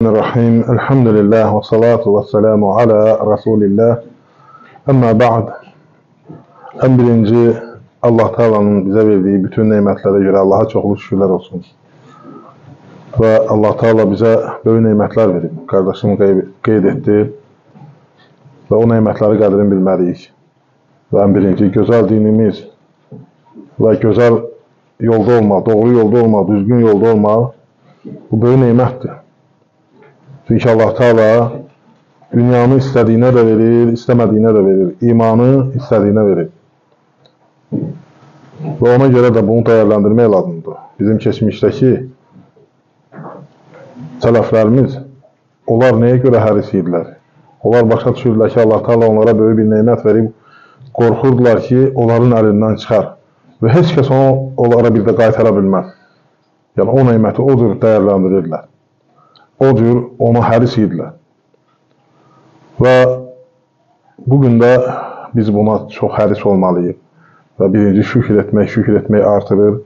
Bismillahirrahmanirrahim. Elhamdülillah və salatu və selamu alə Rasulillah. Əmmə ba'd. Ən birinci Allah Taala'nın bizə verdiyi bütün nemətlərə görə Allaha çoxlu şükürlər olsun. Və Allah Taala bizə böyük nemətlər verib. Qardaşım qeyd etdi. Və o nemətləri qədrini bilməliyik. Və ən birinci gözəl dinimiz və gözəl yolda olmaq, doğru yolda olmaq, düzgün yolda olmaq bu böyük nemətdir. Çünki Allah Taala dünyanı istədiyinə də verir, istəmədiyinə də verir. İmanı istədiyinə verir. Və ona görə də bunu dəyərləndirmək lazımdır. Bizim keçmişdəki sələflərimiz, onlar nəyə görə həris idilər? Onlar başa düşürdülər ki, Allah Taala onlara böyük bir nemət verib, qorxurdular ki, onların əlindən çıxar. Və heç kəs onu onlara bir də qaytara bilməz. Yəni, o neməti o cür dəyərləndirirlər. O cür ona həris idilər. Və bugün də biz buna çox həris olmalıyıq. Və birinci şükür etmək artırır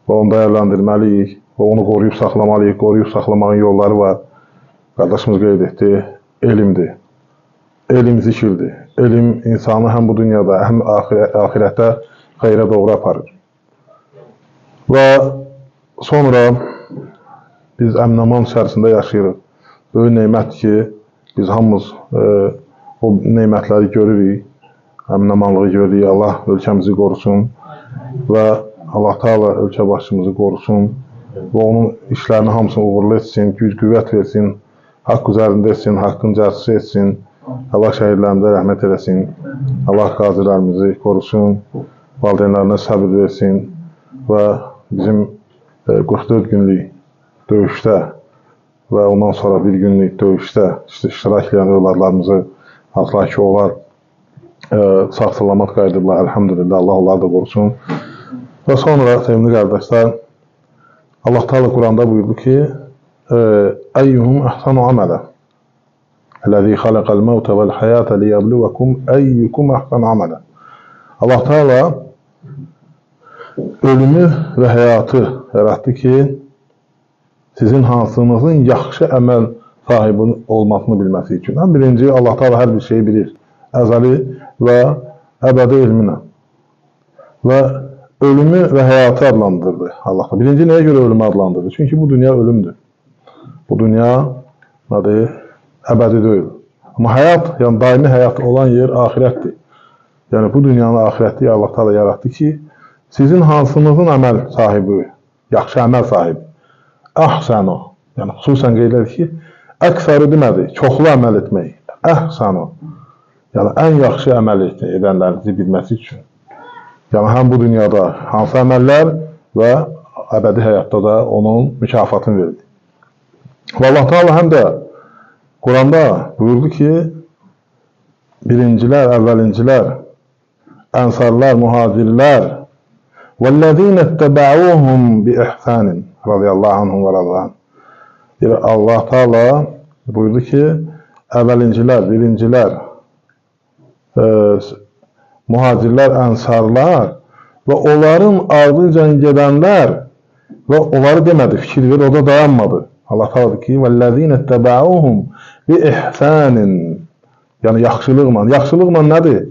və onu dəyərləndirməliyik və onu qoruyub saxlamalıyıq. Qoruyub saxlamağın yolları var. Qardaşımız qeyd etdi, elmdir. Elm zikirdir. Elm insanı həm bu dünyada, həm ahirətdə xeyrə doğru aparır. Və sonra biz əmin-aman içərisində yaşayırıq. Böyük nemətdir ki, biz hamımız o nemətləri görürük, əmin-amanlığı görürük. Allah ölkəmizi qorusun və Allah Taala ölkə başımızı qorusun və onun işlərini hamısını uğurlu etsin, güc-qüvvət versin, haqq üzərində etsin, haqqın cəzisi etsin. Allah şəhidlərimizə rəhmət eləsin, Allah qazilərimizi qorusun, valideynlərinə səbir versin və bizim 44 günlük döyüşdə və ondan sonra bir günlük döyüşdə iştirak edən övladlarımızı hansılar ki, onlar sağ-salamat qayıdıblar, əlhamdülillah, Allah onları da qorusun. Və sonra, sevimli qardaşlar, Allah Taala Quranda buyurdu ki, Əyyuhum əhsanu amələ Əlləzi xaləqəl məvtə vəl həyətə liyəbluvakum əyyukum əhsanu amələ. Allah Taala ölümü və həyatı yaratdı ki, sizin hansınızın yaxşı əməl sahibi olmasını bilməsi üçün. Birinci, Allah Taala hər bir şeyi bilir. Əzəli və əbədi elminə. Və ölümü və həyatı adlandırdı Allah. Birinci, nəyə görə ölümü adlandırdı? Çünki bu dünya ölümdür. Bu dünya əbədi deyil. Amma həyat, yəni daimi həyat olan yer ahirətdir. Yəni bu dünyanın ahirəti Allah Taala yaratdı ki, sizin hansınızın əməl sahibi, yaxşı əməl sahibi. Əhsənu, yəni xüsusən qeyd edir ki, əksarı demədi, çoxlu əməl etmək. Əhsənu, yəni ən yaxşı əməl edənlərinizi bilməsi üçün. Yəni həm bu dünyada hansı əməllər və əbədi həyatda da onun mükafatını verdi. Və Allah Taala həm də Quranda buyurdu ki, birincilər, əvvəlincilər, ənsarlar, mühacirlər وَالَّذِينَ اتَّبَعُوهُمْ بِإِحْسَانٍ radiyallahu anhum və radiyallahu anh. Allah Taala buyurdu ki, əvvəlincilər, birincilər, mühacirlər, ənsarlar və onların ardınca gedənlər və onları demədi, fikir ver, o da dayanmadı. Allah Taala dedi ki, وَالَّذِينَ اتَّبَعُوهُمْ بِإِحْسَانٍ yəni yaxşılıqla. Yaxşılıqla nədir?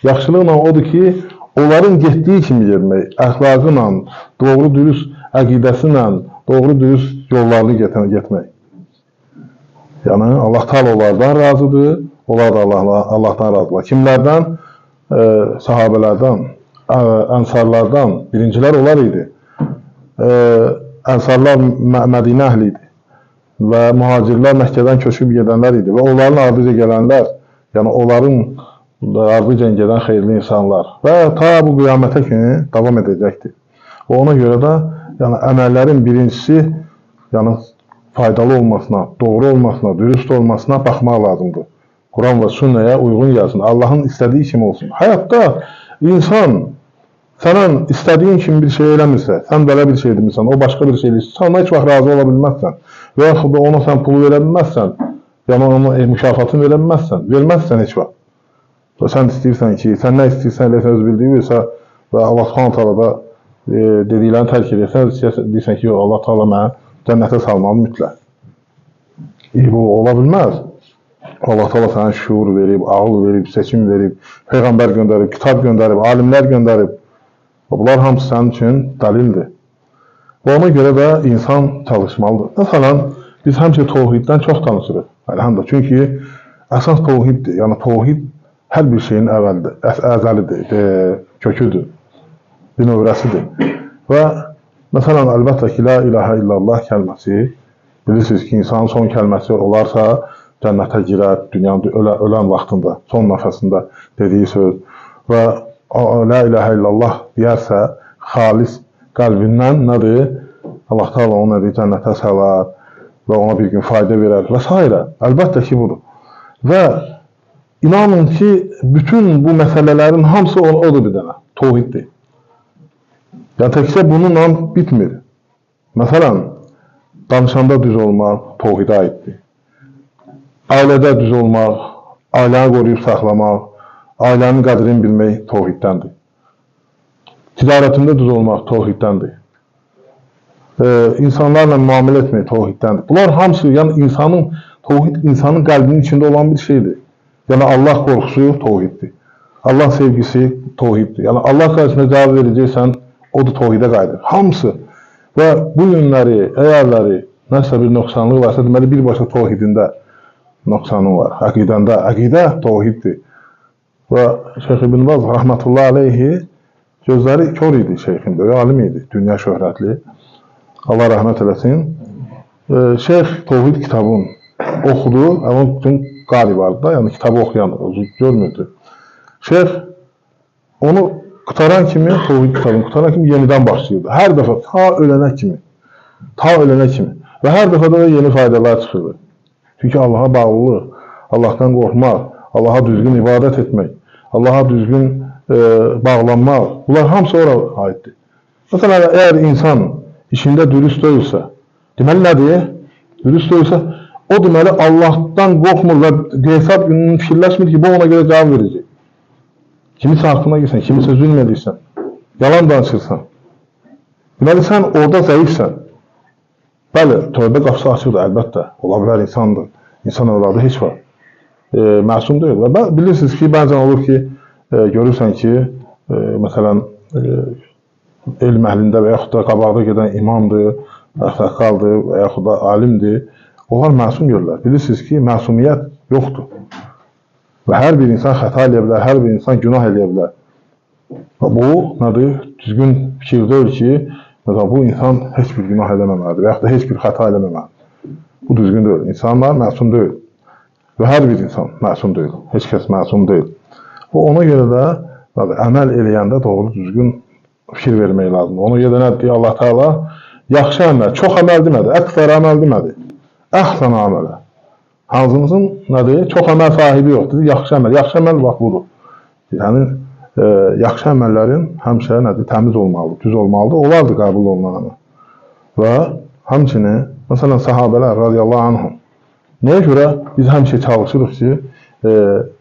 Yaxşılıqla odur ki, onların getdiyi kimi gelmək, əxlaqı ilə, doğru dürüst əqidəsi ilə, doğru dürüst yollarını getmək. Yəni, Allah Taala onlardan razıdır, onlar da Allahdan razıdırlar. Kimlərdən? Sahabələrdən, ənsarlardan, birincilər onlar idi. Ənsarlar Mədinə əhli idi və mühacirlər Məkkədən köçüb gedənlər idi və onların ardıca gələnlər, yəni onların ardıca gedən xeyirli insanlar və ta bu qiyamətə kimi davam edəcəkdir. Və ona görə də yəni, əməllərin birincisi yəni, faydalı olmasına, doğru olmasına, dürüst olmasına baxmaq lazımdır. Quran və sünnəyə uyğun gəlsin, Allahın istədiyi kimi olsun. Həyatda insan sənin istədiyin kimi bir şey eləmirsə, sən belə bir şey demirsən, o başqa bir şey eləyirsən, sən heç vaxt razı ola bilməzsən və yaxud da ona sən pulu verə bilməzsən, yəni ona mükafatını verə bilməzsən, verməzsən heç vaxt. Və sən istəyirsən ki, sən nə istəyirsən eləsən, öz bildiyi versə və Allah Subhanahu taala da dediklərini tərk edirsən, deyirsən ki, Allah Taala mənə cənnətə salmalı mütləq. Bu ola bilməz. Allah Teala sana şuur verib, ağıl verib, seçim verib, peyğəmbər göndərib, kitab göndərib, alimlər göndərib. Bunlar hamısı sənin üçün dəlildir. Və ona görə də insan çalışmalıdır. Məsələn, biz həmişə təvhiddən çox danışırıq. Elhamdülillah. Çünki əsas təvhiddir. Yəni təvhid hər bir şeyin əzəlidir, köküdür, bir növrəsidir. Və məsələn, əlbəttə ki, la ilahə illallah kəlməsi, bilirsiniz ki, insanın son kəlməsi olarsa, cənnətə girər, dünyanın ölən vaxtında, son nəfəsində dediyi söz və la ilahə illallah deyərsə, xalis qəlbindən nədir? Allah Teala onu nədir? Cənnətə salar və ona bir gün fayda verər və s. Əlbəttə ki, budur. Və inanın ki, bütün bu məsələlərin hamısı odur bir dənə, təvhiddir. Yəni, təkcə bununla bitmir. Məsələn, danışanda düz olmaq təvhidə aiddir. Ailədə düz olmaq, ailəni qoruyub saxlamaq, ailənin qədrini bilmək təvhiddəndir. Ticarətində düz olmaq təvhiddəndir. İnsanlarla müamilə etmək təvhiddəndir. Bunlar hamısı, yəni təvhid insanın qəlbinin içində olan bir şeydir. Yəni Allah qorxusu təvhiddir. Allah sevgisi təvhiddir. Yəni Allah qarşısında cavab verəcəksən, o da təvhidə qayıdır. Hamısı. Və bu yönləri, əyərləri, nəsə bir nöqsanlığı varsa, deməli birbaşa təvhidində nöqsanı var. Əqidəndə, əqidə təvhiddir. Və Şeyx İbn Baz rəhmətullah aleyhi gözləri kör idi şeyxin, böyük alim idi, dünya şöhrətli. Allah rəhmət eləsin. Şeyx təvhid kitabını oxudu, onun üçün qari vardı da, yəni kitabı oxuyan, özü görmürdü. Şeyx onu qutaran kimi, təvhid kitabını qutaran kimi yenidən başlayırdı. Hər dəfə ta ölənə kimi. Və hər dəfədə də yeni faydalar çıxırdı. Çünki Allaha bağlılıq, Allahdan qorxmaq, Allaha düzgün ibadət etmək, Allaha düzgün bağlanmaq, bunlar hamısı ora aiddir. Məsələn, əgər insan işində dürüst deyilsə, deməli nədir? Dürüst deyilsə, o deməli Allahdan qorxmur və hesab gününün fikirləşmir ki, bu ona görə cavab verəcək. Kimisə haqqına girsən, kimisə zülm edirsən, yalan danışırsan. Deməli, sən orada zəifsən. Bəli, tövbə qapısı açıqdır, əlbəttə. Ola bilər insandır. İnsan övladı heç var. Məsum deyil. Və bilirsiniz ki, bəzən olur ki, görürsən ki, məsələn, elm əhlində və yaxud da qabaqda gedən imamdır, əxsaqqaldır və yaxud da alimdir. Onlar məsum görürlər. Bilirsiniz ki, məsumiyyət yoxdur. Və hər bir insan xəta eləyə bilər, hər bir insan günah eləyə bilər. Və bu, nədir? Düzgün fikir deyil ki, mesela bu insan heç bir günah eləməməlidir və yaxud da heç bir xəta eləməməlidir. Bu düzgün deyil. İnsanlar məsum deyil. Və hər bir insan məsum deyil. Heç kəs məsum deyil. Və ona görə də əməl eləyəndə doğru düzgün fikir vermək lazımdır. Ona görə də nə deyir Allah Teala? Yaxşı əməl, çox əməl demədi, əksər əməl demədi. Əhsən əmələ. Hansımızın nədir? Çox əməl sahibi yoxdur. Yaxşı əməl. Yaxşı əməl bax budur. Yəni, yaxşı əməllərin həmişə nədir? Təmiz olmalıdır, düz olmalıdır. Olardı qəbul olunan. Və həmçinin, məsələn, sahabələr radiyallahu anhum. Nəyə görə biz həmişə çalışırıq ki,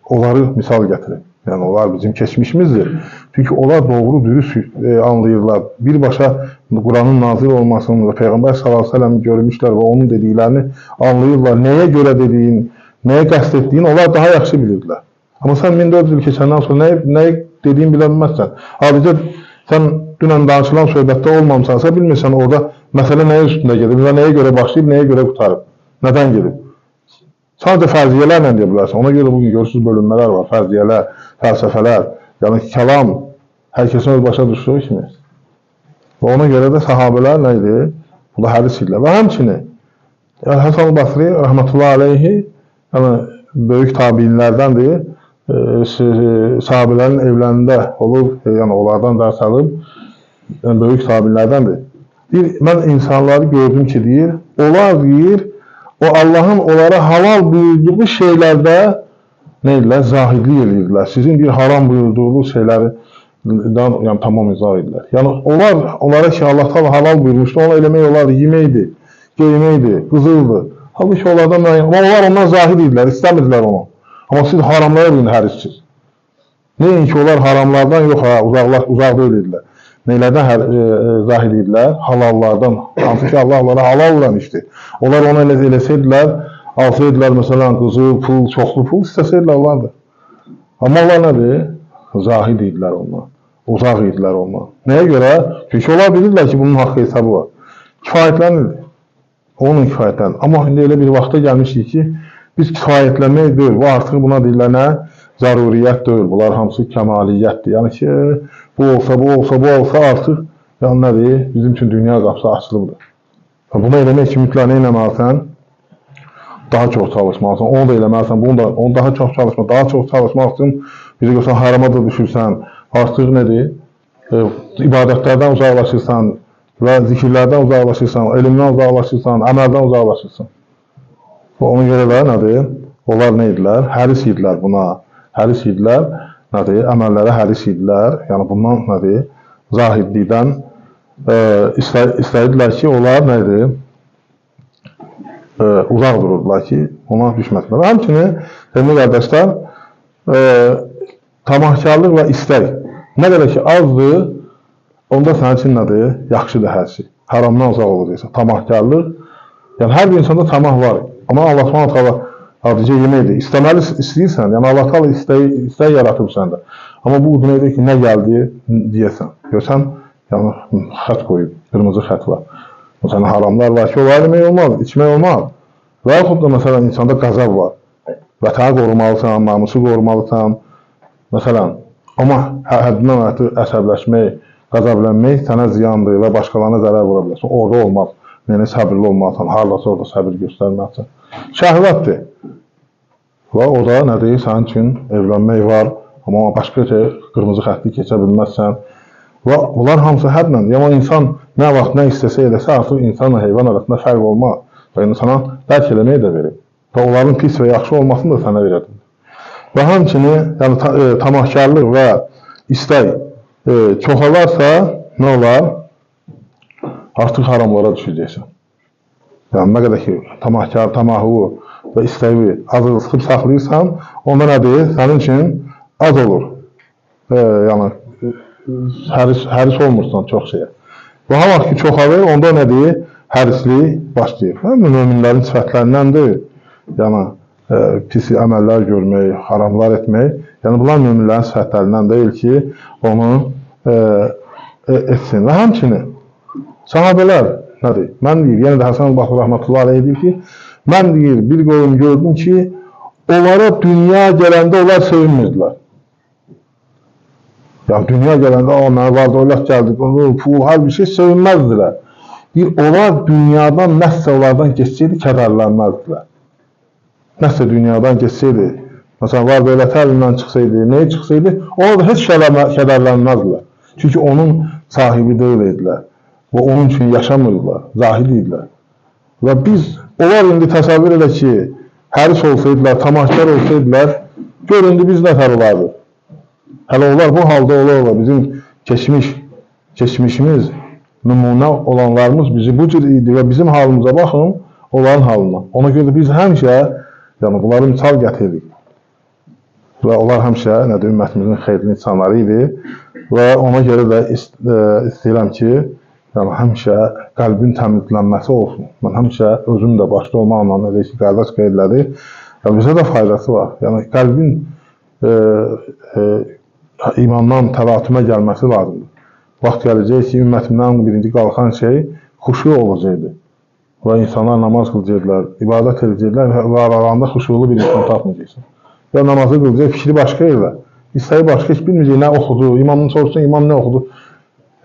onları misal gətirin. Yəni, onlar bizim keçmişimizdir. Çünki onlar doğru, dürüst anlayırlar. Birbaşa Quranın nazil olmasını və Peyğəmbər s.ə.v görmüşlər və onun dediklərini anlayırlar. Nəyə görə dediyin, nəyə qəsd etdiyin, onlar daha yaxşı bilirdilər. Amma sən 1400 il keçəndən sonra nəyə dediyin bilə bilməzsən. Ayrıca sən dünən danışılan söhbətdə olmamısansa, bilmirsən orada məsələ nəyə üstündə gedib və nəyə görə başlayıb, nəyə görə qutarıb, nədən gedib. Sadəcə fərziyələrlə deyə bilərsən. Ona görə bugün görürsünüz bölünmələr var, fərziyələr, fəlsəfələr, yəni kəlam, hər kəsin öz başa düşdüyü kimi. Və ona görə də sahabələr nə idi? Bu da həris idilər. Və həmçinin, Həsən Basri, rəhmətullah aleyhi, yəni böyük tabiinlərdəndir, sahabələrin evlərində olur, yəni onlardan dərs alıb, yəni böyük tabiinlərdəndir. Mən insanları gördüm ki, deyir, onlar deyir, o Allahın onlara halal buyurduğu şeylərdə nə edirlər? Zahidlik edirlər. Sizin bir haram buyurduğunuz şeyləri yəni, tamam izah edirlər. Yəni, onlara ki, Allah tabi halal buyurmuşdu, onu eləmək olardı, yeməkdir, geyməkdir, qızıldır. Halbuki onlardan, amma onlar ondan zahid edirlər, istəmirdilər onu. Amma siz haramlara deyin hərissiniz. Neyin ki, onlar haramlardan yox, uzaq deyil edirlər. Neylərdən zahid edirlər? Halallardan. Hansı ki, Allah onlara halal olan işdir. Onlar onu eləsəydilər, alsaydılar məsələn qızıl, pul, çoxlu pul istəsəydilər olardı. Amma onlar nədir? Zahid idilər onlar. Uzaq idilər onlar. Nəyə görə? Çünki onlar bilirlər ki, bunun haqqı hesabı var. Kifayətlənirdi. Onun kifayətlənir. Amma indi elə bir vaxta gəlmişdik ki, biz kifayətlənmək deyil. Bu artıq buna deyirlər nə? Zəruriyyət deyil. Bunlar hamısı kəmaliyyətdir. Yəni ki, bu olsa artıq yəni nədir? Bizim üçün dünya qapısı açılıbdır. Bunu eləmək üçün mütləq nə eləməlisən? Daha çox çalışmalısan. Onu da eləməlisən. Onu daha çox çalışma. Daha çox çalışmaq üçün bir də görsən harama da düşürsən. Artıq nədir? İbadətlərdən uzaqlaşırsan və zikirlərdən uzaqlaşırsan, elmdən uzaqlaşırsan, əməldən uzaqlaşırsan. Ona görə də nədir? Onlar nə idilər? Həris idilər buna. Həris idilər, nədir? Əməllərə həris idilər. Yəni bundan nədir? Zahidlikdən istədilər ki, onlar nədir? Uzaq dururdular ki, ona düşməsinlər. Həmçinin, sevgili qardaşlar, tamahkarlıq və istək nə qədər ki azdır, onda sənin üçün nədir? Yaxşıdır hər şey. Haramdan uzaq olacaqsan. Tamahkarlıq, yəni hər bir insanda tamah var. Amma Allah Subhanahu taala adicə yeməkdir. İstəməli istəyirsən, yəni Allah taala istək yaratıb səndə. Amma bu dünyada ki, nə gəldi deyəsən. Görsən, yəni xətt qoyub, qırmızı xətt var. Məsələn, haramlar var ki, onları yemək olmaz, içmək olmaz. Və yaxud da məsələn, insanda qəzəb var. Vətəni qorumalısan, namusu qorumalısan. Məsələn, amma həddindən artıq əsəbləşmək, qəzəblənmək sənə ziyandır və başqalarına zərər vura bilərsən. Orada olmaz. Yəni, səbirli olmalısan, haradasa orada səbir göstərməlisən. Şəhvətdir. Və o da nədir? Sənin üçün evlənmək var, amma başqa qırmızı xətti keçə bilməzsən. Və bunlar hamısı hədlə. Yəni, insan nə vaxt, nə istəsə edəsə, artıq insanla heyvan arasında fərq olmaz. Və insana dərk eləməyi də verir. Və onların pis və yaxşı olmasını da sənə verədir. Və həmçinin, yəni, tamahkarlıq və istək çoxalarsa, nə olar? Artıq haramlara düşəcəksən. Yəni, nə qədər ki, tamahı və istəyi azı sıxıb saxlayırsan, onda nədir? Sənin üçün az olur. Yəni, həris olmursan çox şeyə. Və hər vaxt ki, çoxalır, onda nədir? Hərislik başlayır. Möminlərin sifətlərindəndir. Yəni, pis əməllər görmək, haramlar etmək. Yəni, bunlar möminlərin sifətlərindən deyil ki, onu etsin. Və həmçinin, sahabələr nədir? Mən deyir, yenə də Həsən Basri Rəhmətullah aleyh deyir ki, mən deyir, bir qovum gördüm ki, onlara dünya gələndə onlar sevinmirdilər. Yəni, dünya gələndə, onlar var, dövlət gəldik, pul, hər bir şey sevinməzdilər. Onlar dünyadan, nəsə onlardan geçsəydi, kədərlənməzdilər. Nəsə dünyadan geçsəydi, məsələn, var dövlət əlindən çıxsaydı, nəyə çıxsaydı, onlar da heç kədərlənməzdilər. Çünki onun sahibi deyil idilər və onun üçün yaşamırdılar, zahid idilər. Və biz, onlar indi təsəvvür elə ki, həris olsaydılar, tamahkar olsaydılar, gör indi biz nətər olardı. Hələ onlar bu halda olarlar, bizim keçmişimiz, nümunə olanlarımız bizi bu cür idi və bizim halımıza baxın, onların halına. Ona görə biz həmişə, yəni bunları misal gətiririk. Və onlar həmişə, nədir, ümmətimizin xeyirli insanları idi və ona görə də istəyirəm ki, yəni həmişə qəlbin təmizlənməsi olsun. Mən həmişə özüm də başda olmaqla, nədir ki, qardaş qeyrlədi, bizə də faydası var. Yəni qəlbin imandan təvatümə gəlməsi lazımdır. Vaxt gələcək ki, ümmətimdən birinci qalxan şey xuşu olacaqdır. Və insanlar namaz qılacaqlar, ibadət edəcəklər və aralarında xuşulu bir insan tapmayacaqsın. Və namazı qılacaq, fikri başqa yerdə. İstəyi başqa, heç bilməyəcək nə oxudu, imamın soruşsun, imam nə oxudu,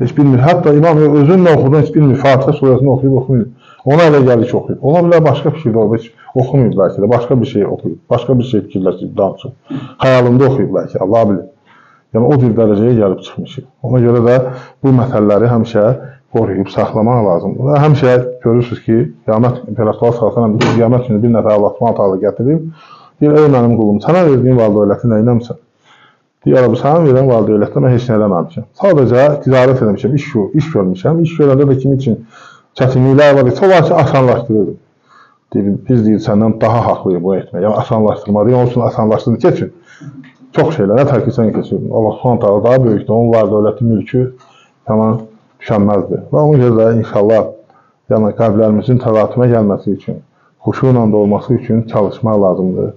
heç bilmir. Hətta imam özün nə oxudu, heç bilmir. Fatihə surəsini oxuyub. Ona elə gəlir ki, oxuyub. Ona bilər başqa fikirdə olub, heç oxumayıb bəlkə də, başqa bir şey oxuyub, başqa bir şey fikirləşib, danışıb. Xəyalında oxuyub bəlkə, Allah bilir. Yəni, o cür dərəcəyə gəlib çıxmışıq. Ona görə də bu məsələləri həmişə qoruyub saxlamaq lazımdır. Və həmişə görürsünüz ki, qiyamət İmperator sallallahu əleyhi qiyamət günü bir nəfər Allah Subhanahu taala gətirib, deyir, ey mənim qulum, sənə verdiyim var-dövləti nə eləmisən? Deyir, sənə verilən var-dövlətdə mən heç nə eləməmişəm. Sadəcə ticarət eləmişəm, iş görmüşəm. İş görəndə də kim üçün çətinliklər var, onlar ki, asanlaşdırırdım. Deyir, biz deyir, səndən daha haqlıyıq bu etmək. Yəni, asanlaşdırmalıyıq, onun üçün asanlaşdırdı. Keçin. Çox şeylər, nə tər ki, sən keçirdin. Allah Subhanahu taala daha böyükdür, onun var-dövləti, mülkü tamam düşənməzdir. Və ona görə də inşallah, yəni qəlblərimizin təvatümə gəlməsi üçün xuşuyla da olması üçün çalışmaq lazımdır.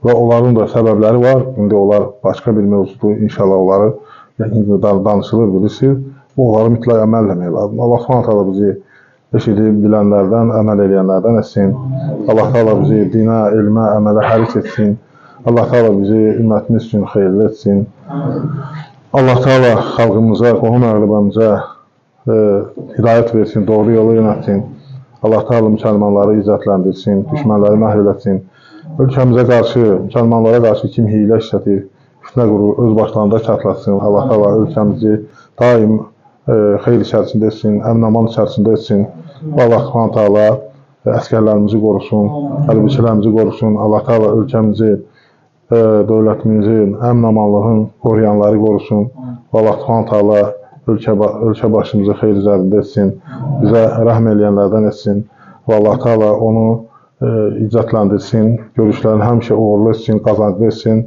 Və onların da səbəbləri var. İndi onlar başqa bir mövzudur. İnşallah onları danışılır, bilirsiniz. Onları mütləq əməl etmək lazımdır. Allah Subhanahu taala bizi eşidib bilənlərdən, əməl edənlərdən etsin. Allah Taala bizi dinə, elmə, əmələ həris etsin. Allah Taala bizi ümmətimiz üçün xeyirli etsin. Allah Taala xalqımıza, qohum əqrəbamıza hidayət versin, doğru yolu yönətsin. Allah Taala müsəlmanları izzətləndirsin, düşmənləri məhv eləsin. Ölkəmizə qarşı, müsəlmanlara qarşı kim hiylə işlətir, fitnə qurur, öz başlarında çatlasın. Allah Taala ölkəmizi daim xeyir içərisində etsin, əmin-aman içərisində etsin. Allah Subhanahu taala əsgərlərimizi qorusun, hərbiçilərimizi qorusun. Allah Taala ölkəmizi, dövlətimizin, əmin-amanlığın qoruyanları qorusun. Allah Subhanahu taala ölkə başımızı xeyir üzərində etsin, bizə rəhm eləyənlərdən etsin. Allah Taala onu izzətləndirsin, görüşlərini həmişə uğurlu etsin, qazanclı etsin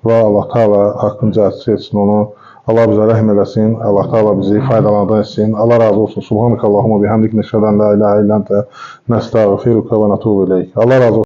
və Allah Taala haqqınca cəhətçi etsin onu. Allah bizə rəhm eləsin, Allah Taala bizi faydalandan etsin. Allah razı olsun. Subhanakallahumma bihamdik, nəşhədən la ilahe illə entə, nəstəğfiruka və nətubu ileyk. Allah razı olsun.